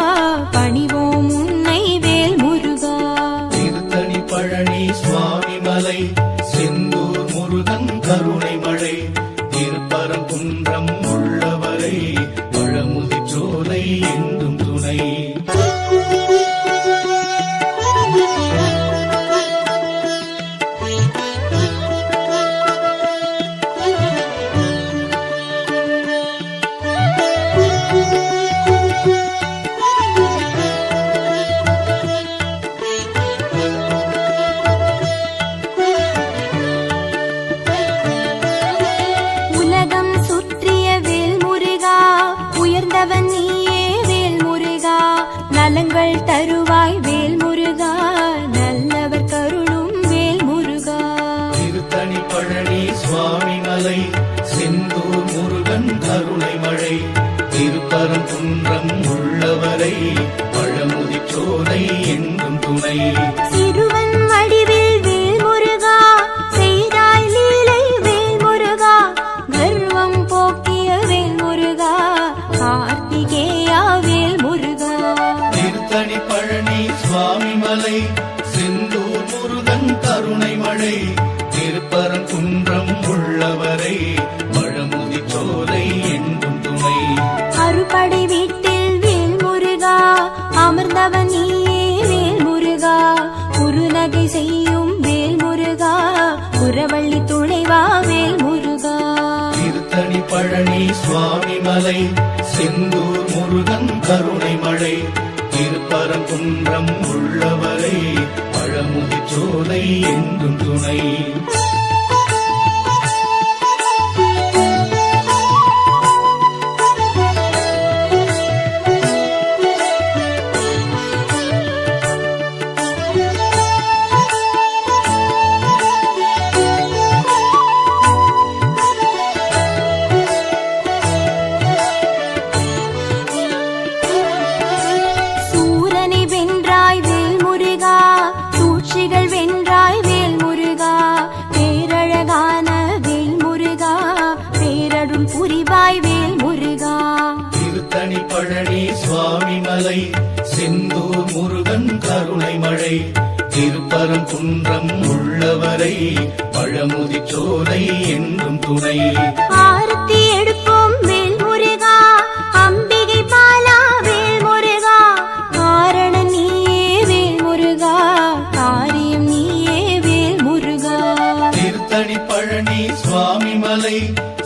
பணிவோம் உன்னை வேல் முருகா திருத்தணி பழனி சுவாமி மலை செந்தூர் முருகன் கருணை மழை திருப்பரங்குன்றம் உள்ளவரை பழமுதி சோலை என்றும் துணை உலகம் சுற்றிய வேல் முருகா உயர்ந்தவன் நீயே வேல் முருகா நலங்கள் தருவாய் வேல் முருகா நல்லவர் கருளும் வேல் முருகா திருத்தணி பழனி சுவாமி மலை செந்தூர் முருகன் கருணை மழை திருப்பரங்குன்றம் உள்ளவரை பழமுதி சோலை என்றும் துணை சிறுவன் வடிவில் வேல் முருகா செய்தாய் லீலை வேல் முருகா கர்வம் போக்கிய வேல் முருகா கார்த்திகேயா வேல் முருகா திருத்தணி பழனி சுவாமி மலை செந்தூர் முருகன் கருணை மழை திருப்பரங்குன்றம் உள்ளவரை பழமுதி சோலை என்றும் துணை அறுபடை வீட்டில் வேல் முருகா அமர்ந்தவன் நீயே வேல் முருகா குறுநகை செய்யும் வேல் முருகா குரவள்ளி துணைவா வேல் முருகா திருத்தணி பழனி சுவாமி மலை செந்தூர் முருகன் கருணை மழை திருப்பரங்குன்றம் உள்ளவரை பழமுதி சோலை என்றும் துணை சூரனை வென்றாய் வேல் முருகா சூழ்ச்சிகள் வென்றாய் வேல் முருகா பேரழகான வேல் முருகா பேரருள் புரிவாய் வேல் முருகா திருத்தணி பழனி சுவாமி மலை செந்தூர் முருகன் கருணை மழை திருப்பரங்குன்றம் உள்ளவரை பழமுதி சோலை என்றும் துணை ஆரத்தி எடுப்போம் வேல் முருகா அம்பிகை பாலா வேல் முருகா காரண நீயே வேல் முருகா காரியம் நீயே வேல் முருகா திருத்தணி பழனி சுவாமி மலை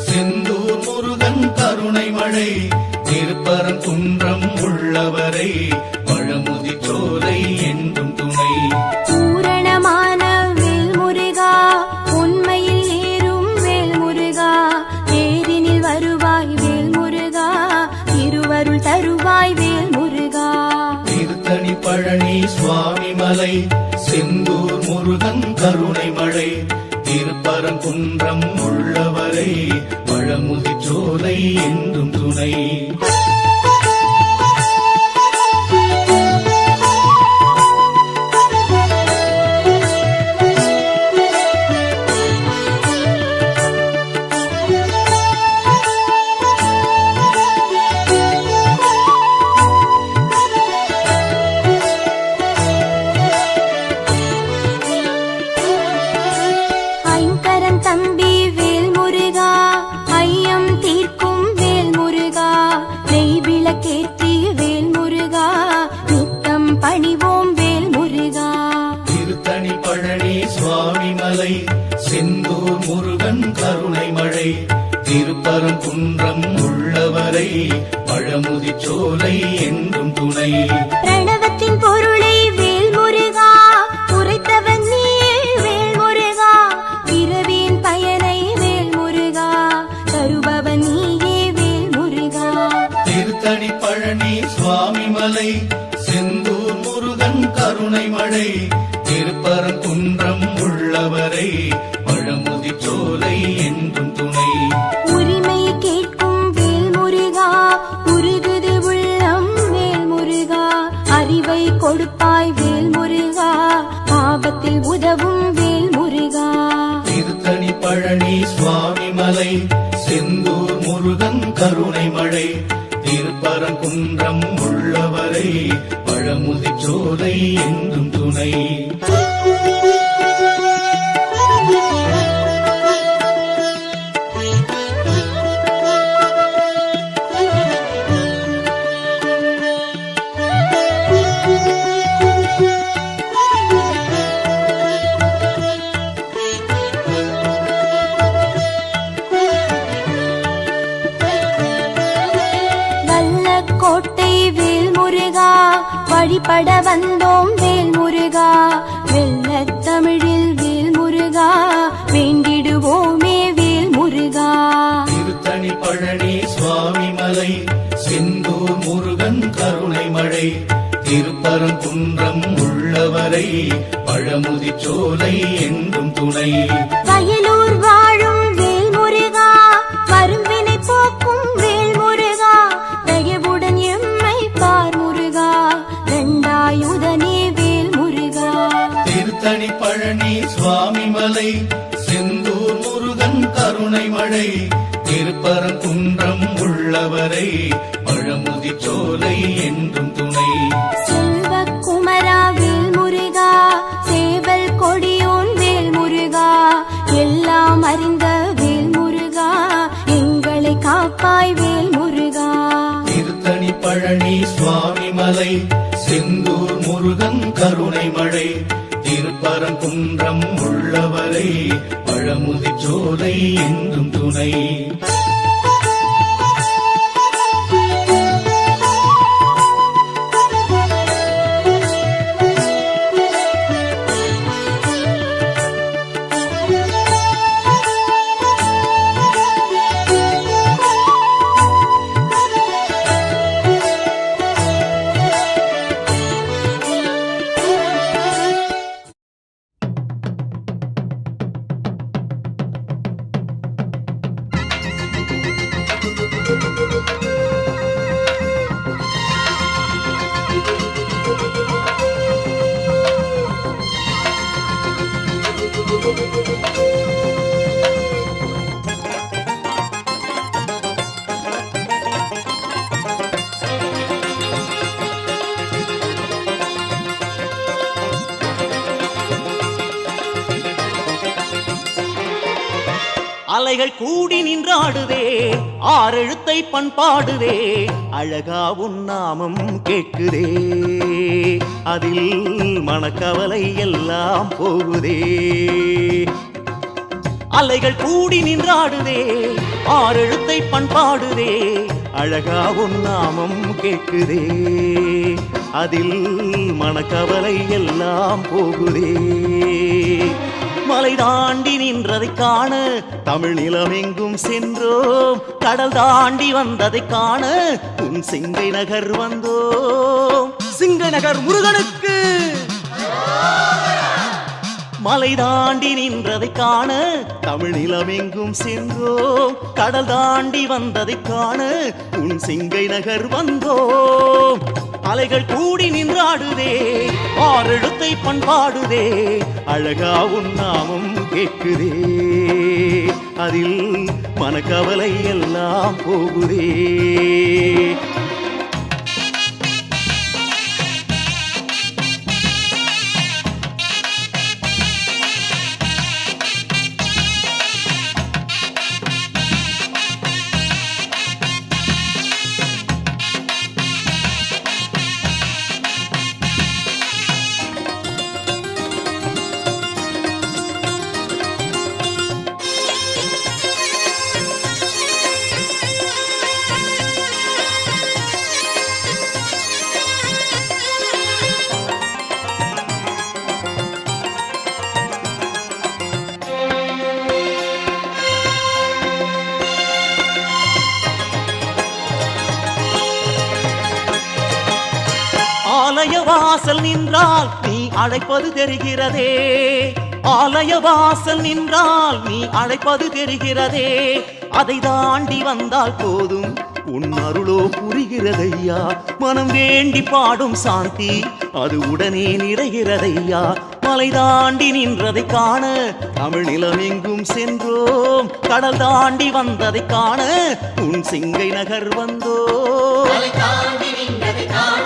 செந்தூர் முருகன் கருணை மழை திருப்பரங்குன்றம் உள்ளவரை பழமுதி சோலை என்றும் துணை பூரணமான வேல் முருகா உண்மையில் ஏறும் வேல் முருகா தேரினில் வருவாய் வேல் முருகா திருவருள் தருவாய் வேல் முருகா திருத்தணி பழனி சுவாமி மலை செந்தூர் முருகன் கருணை மழை திருப்பரங்குன்றம் உள்ளவரை பழமுதி சோலை என்றும் துணை ஐங்கரன் தம்பி வேல் முருகா ஐயம் தீர்க்கும் வேல் முருகா நெய் விளக்கேற்றி வேல் முருகா நித்தம் பணிவோம் வேல் முருகா திருத்தணி பழனி சுவாமி மலை செந்தூர் முருகன் கருணை மழை திருப்பரங்குன்றம் உள்ளவரை பழமுதி சோலை என்றும் துணை பிரணவத்தின் பொருளை வேல் முருகா உரைத்தவன் நீயே வேல் முருகா பிறவியின் பயனை வேல் முருகா தருபவன் நீயே வேல் முருகா திருத்தணி பழனி சுவாமி மலை செந்தூர் முருகன் கருணை மழை திருப்பரங்குன்றம் உள்ளவரை பழமுதி சோலை என்றும் துணை உரிமை கேட்டு பழனி சுவாமி மலை செந்தூர் முருகன் கருணை மழை திருப்பரங்குன்றம் உள்ளவரை பழமுதிர்ச்சோலை என்றும் துணை. கோட்டை வேல் முருகா வழிபட வந்தோம் வேல் முருகா வெள்ளத் தமிழில் வேல் முருகா வேண்டிடுவோமே வேல் முருகா. திருத்தணி பழனி சுவாமி மலை செந்தூர் முருகன் கருணை மழை திருப்பரங்குன்றம் உள்ளவரை பழமுதிர்ச்சோலை என்றும் துணை. வயலூர் வாழும் வேல் முருகா வரும்பினை போக்கும் வேல் முருகா தயவுடன் எம்மை பார் முருகா ரெண்டாயுதனே வேல் முருகா. திருத்தணி பழனி சுவாமி மலை செந்தூர் முருகன் கருணை மழை திருப்பரங்குன்றம் உள்ளவரை பழமுதிர்ச்சோலை என்றும் துணை. செல்வக்குமரா வேல் முருகா சேவல் கொடியோன் வேல் முருகா எல்லாம் அறிந்த வேல் முருகா எங்களை காப்பாய் வேல் முருகா. திருத்தணி பழனி சுவாமி மலை செந்தூர் முருகன் கருணை மழை திருப்பரங்குன்றம் உள்ளவரை பழமுதிர்ச்சோலை என்றும் துணை. அலைகள் கூடி நின்றாடுதே ஆறெழுத்தை பண்பாடுதே அழகா உன் நாமம் கேட்குதே அதில் மனக்கவலை எல்லாம் போகுதே. அலைகள் கூடி நின்றாடுதே ஆறெழுத்தை பண்பாடுதே அழகா உன் நாமம் கேட்குதே அதில் மனக்கவலை எல்லாம் போகுதே. மலை தாண்டி நின்றதை காண தமிழ் நிலமெங்கும் சென்றோம் கடல் தாண்டி வந்ததை காண உன் சிங்கை நகர் வந்தோம் சிங்கை நகர் முருகனுக்கு. மலை தாண்டி நின்றதை காண தமிழ் நிலமெங்கும் சென்றோம் கடல் தாண்டி வந்ததை காண உன் சிங்கை நகர் வந்தோம். அலைகள் கூடி நின்றாடுதே ஆறெழுத்தை பண்பாடுதே அழகா உன் நாமம் கேட்குதே அதில் மனக்கவலை எல்லாம் போகுதே. ஆலய வாசல் நின்றால் நீ அழைப்பது தெரிகிறதே ஆலய வாசல் நின்றால் நீ அழைப்பது தெரிகிறதே அதை தாண்டி வந்தால் போதும் உன் அருளோ புரிகிறதையா. மனம் வேண்டி பாடும் சாந்தி அது உடனே நிறைகிறதையா. மலை தாண்டி நின்றதை காண தமிழ் நிலமெங்கும் சென்றோம். கடல் தாண்டி வந்ததை காண உன் சிங்கை நகர் வந்தோம். மலை தாண்டி நின்றதை காண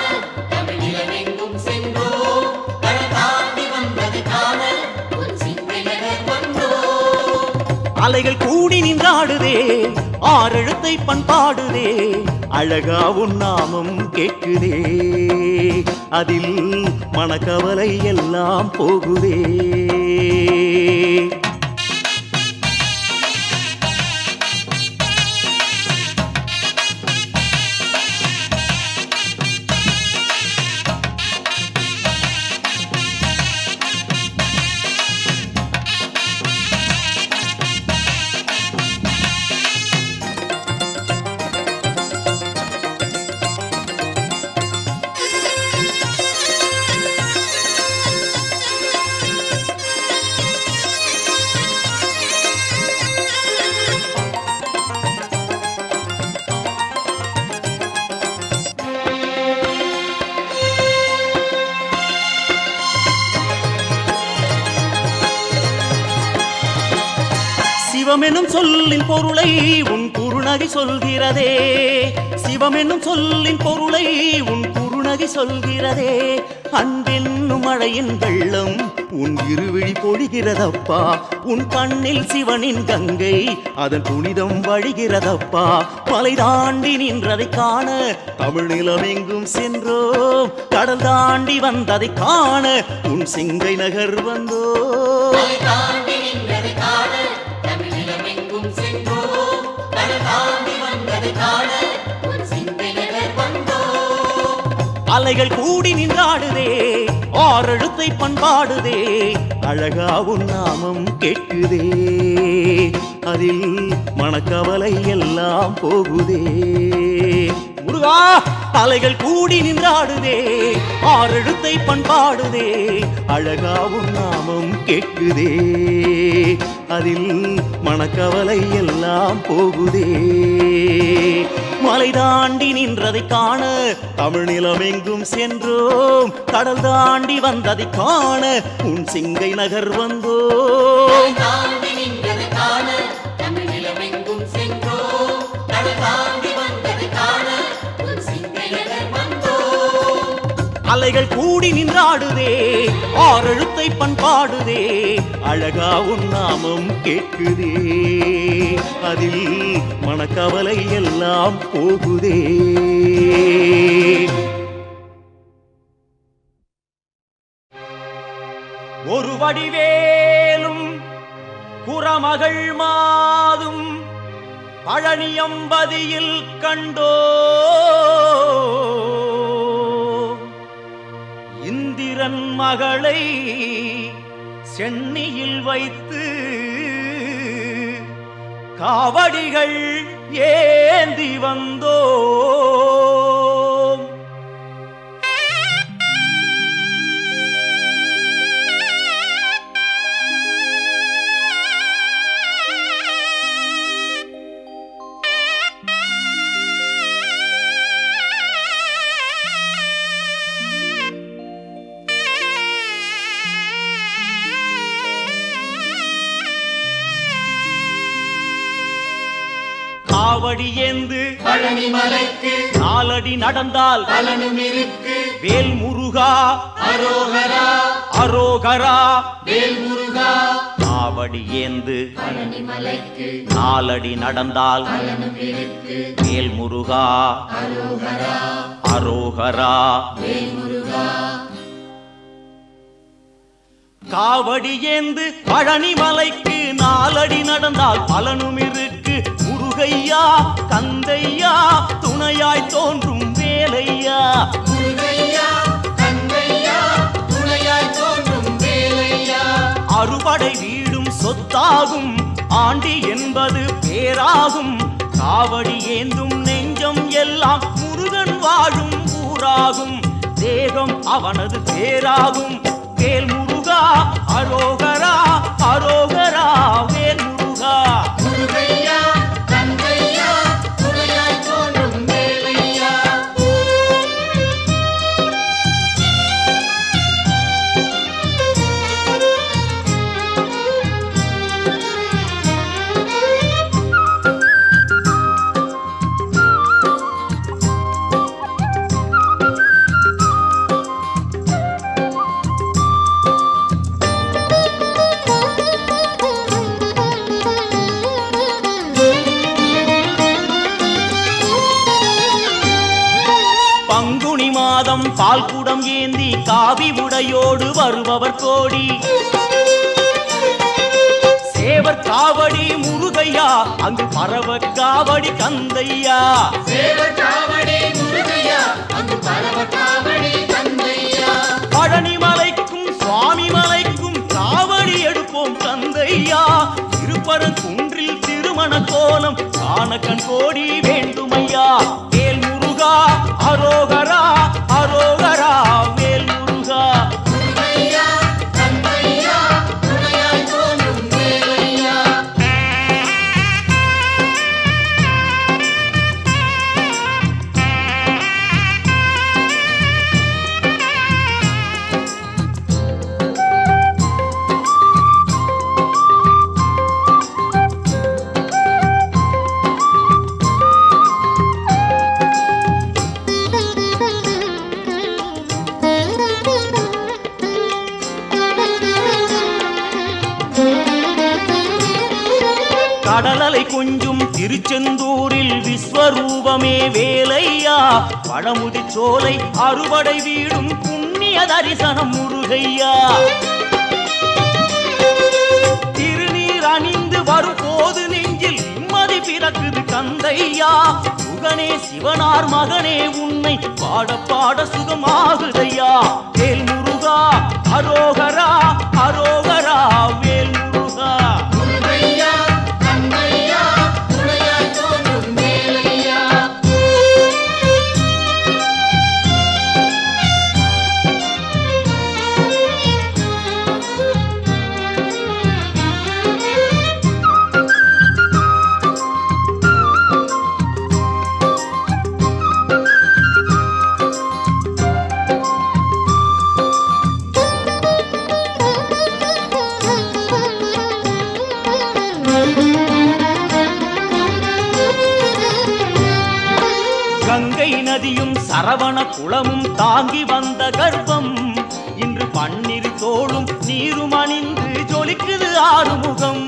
தமிழ் நிலமெங்கும் சென்றோம். கடல் தாண்டி வந்ததை காண உன் சிங்கை நகர் வந்தோம். அலைகள் கூடி நின்றாடுதே ஆறெழுத்தை பண்பாடுதே. அழகா உன் நாமம் கேட்குதே அதில் மனக்கவலை எல்லாம் போகுதே. சிவமெனும் சொல்லின் பொருளை உன் குறுநகை சொல்கிறதே. சிவமெனும் சொல்லின் பொருளை உன் குறுநகை சொல்கிறதே. அன்பென்னும் மழையின் வெள்ளம் உன் இருவிழி பொழிகிறதப்பா. உன் கண்ணில் சிவனின் கங்கை அதன் புனிதம் வழிகிறதப்பா. மலை தாண்டி நின்றதை காண தமிழ் நிலமெங்கும் சென்றோம். கடல் தாண்டி வந்ததை காண உன் சிங்கை நகர் வந்தோம். மலை தாண்டி நின்றதை காண தமிழ் நிலமெங்கும் சென்றோம். கடல் தாண்டி வந்ததை காண உன் சிங்கை நகர் வந்தோம். அலைகள் கூடி நின்றாடுதே ஆறெழுத்தை பண்பாடுதே. அழகா உன் நாமம் கேட்குதே அதில் மனக்கவலை எல்லாம் போகுதே. முருகா அலைகள் கூடி நின்றாடுதே ஆறெழுத்தை பண்பாடுதே. அழகா உன் நாமம் கேட்குதே அதில் மனக்கவலை எல்லாம் போகுதே. மலை தாண்டி நின்றதை காண தமிழ் நிலமெங்கும் சென்றோம். கடல் தாண்டி வந்ததை காண உன் சிங்கை நகர் வந்தோம். தாண்டி நின்றதை காண தமிழ் நிலமெங்கும் சென்றோம். கடல் தாண்டி வந்ததை காண உன் சிங்கை நகர் வந்தோம். அலைகள் கூடி நின்றாடுதே ஆறெழுத்தை பண்பாடுதே. அழகா உன் நாமம் கேட்குதே அதில் மனக்கவலை எல்லாம் போகுதே. ஒரு வடிவேலும் குறமகள் மாதும் பழனியம்பதியில் கண்டோ. இந்திரன் மகளை சென்னியில் வைத்து காவடிகள் ஏந்தி வந்தோம். காவடி ஏந்து பழனி மலைக்கு நாலடி நடந்தால் பலனும் இருக்கு. வேல் முருகா அரோகரா அரோகரா. வேல் முருகா காவடி ஏந்து பழனி மலைக்கு நாலடி நடந்தால் பலனும் இருக்கு. வேல் முருகா அரோகரா அரோகரா. வேல் முருகா காவடி ஏந்து பழனி மலைக்கு நாலடி நடந்தால் பலனும் இருக்கு. முருகையா கந்தையா துணையாய் தோன்றும் வேலையா. முருகையா கந்தையா துணையாய் தோன்றும் வேலையா. அறுபடை வீடும் சொத்தாகும் ஆண்டி என்பது பேராகும். காவடி ஏந்தும் நெஞ்சம் எல்லாம் முருகன் வாழும் ஊராகும். தேகம் அவனது பேராகும். வேல் முருகா அரோகரா அரோகரா. வேல் முருகா முருகையா கந்தையா துணையாய் தோன்றும் பால் குடம் ஏந்தி காவி உடையோடு வருபவர் கோடி. சேவர் காவடி முருகையா, அங்கு பரவ காவடி கந்தையா. சேவர் காவடி முருகையா, அங்கு பரவ காவடி கந்தையா. பழனி மலைக்கும் சுவாமி மலைக்கும் காவடி எடுப்போம் கந்தையா. திருப்பரங்குன்றில் திருமண கோலம் காண கண் கோடி வேண்டுமையா. வேல் முருகா அரோகரா, அரோகரா வேல் முருகா. முருகையா கந்தையா, துணையாய் தோன்றும் வேலையா. கடலலை கொஞ்சும் திருச்செந்தூரில் விஸ்வரூபமே வேலையா. பழமுதி சோலை அறுவடை வீடும் புண்ணிய தரிசனம் முருகையா. திருநீர் அணிந்து வரும் போது நெஞ்சில் நிம்மதி பிறக்குது கந்தையா. சுகனே சிவனார் மகனே உன்னை பாட பாட சுகமாகுதையா. வேல் முருகா அரோகரா, அரோகரா வேல் முருகா. முருகையா கந்தையா, துணையாய் தோன்றும் வேலையா. கங்கை நதியும் சரவண குளமும் தாங்கி வந்த கர்ப்பம் இன்று பன்னிரு தோளும் நீரும் அணிந்து ஜொலிக்குது ஆறுமுகம்.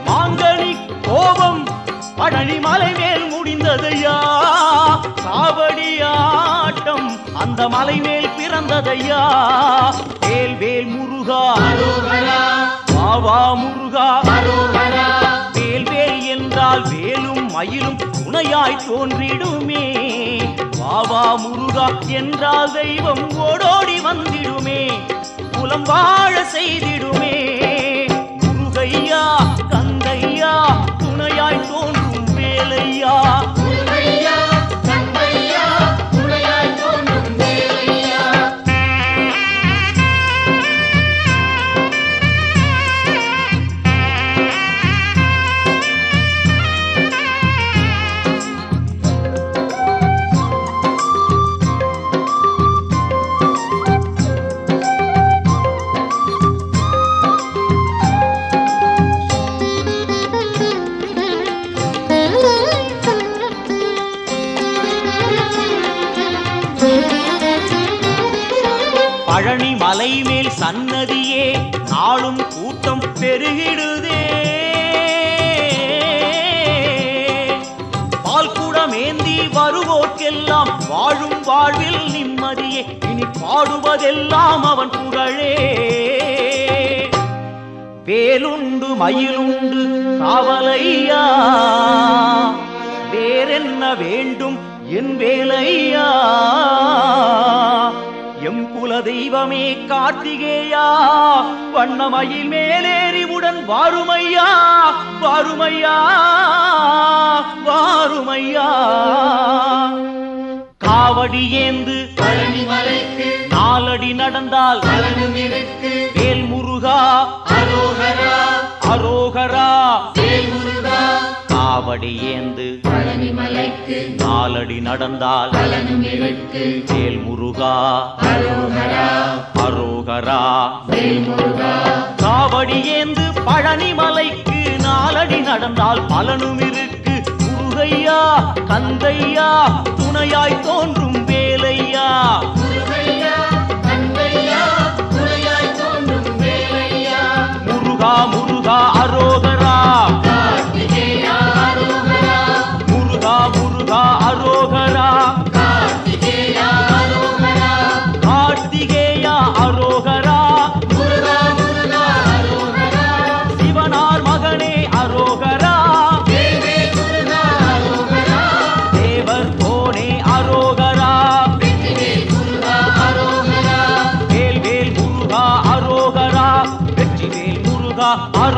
மாங்கனி கோபம் பழனி மலை மேல் முடிந்ததையா. காவடி ஆட்டம் அந்த மலை மேல் பிறந்ததையா. வேல் வேல் முருகா அரோகரா, வாவா முருகா. அரோகரா. வேல் வேல் என்றால் வேலும் மயிலும் துணையாய் தோன்றிடுமே. வாவா முருகா என்றால் தெய்வம் ஓடோடி வந்திடுமே. குலம் வாழ செய்திடுமே. முருகையா கந்தையா துணையாய் தோன்றும் வேலையா. முருகையா கந்தையா, துணையாய் தோன்றும் வேலையா. பழனி மலை மேல் சன்னதியே நாளும் கூட்டம் பெருகிடுதே. பால் குடமேந்தி வருவோர்க்கெல்லாம் வாழும் வாழ்வில் நிம்மதியே. இனி பாடுவதெல்லாம் அவன் புகழே. வேலுண்டு மயிலுண்டு காவலையா. வேறென்ன வேண்டும் என் வேலையா. எம் குல தெய்வமே கார்த்திகேயா. வண்ணமயில் மேலேறி உடன் வாருமையா, வாருமையா, வாருமையா. காவடி ஏந்து பழனி மலைக்கு நாலடி நடந்தால் பலனும் இருக்கு. வேல் முருகா அரோகரா, அரோகரா. வேல் முருகா. காவடி ஏந்து பழனி மலைக்கு நாலடி நடந்தால் பலனும் இருக்கு. வேல் முருகா அரோகரா, அரோகரா. வேல் முருகா. காவடி ஏந்து பழனி மலைக்கு நாலடி நடந்தால் பலனும் இருக்கு. முருகையா கந்தையா துணையாய் தோன்றும் வேலையா. முருகையா கந்தையா, துணையாய் தோன்றும் வேலையா. முருகா முருகா அரோகரா. கார்த்திகேயா அரோகரா, முருகா முருகா அரோகரா. அருள்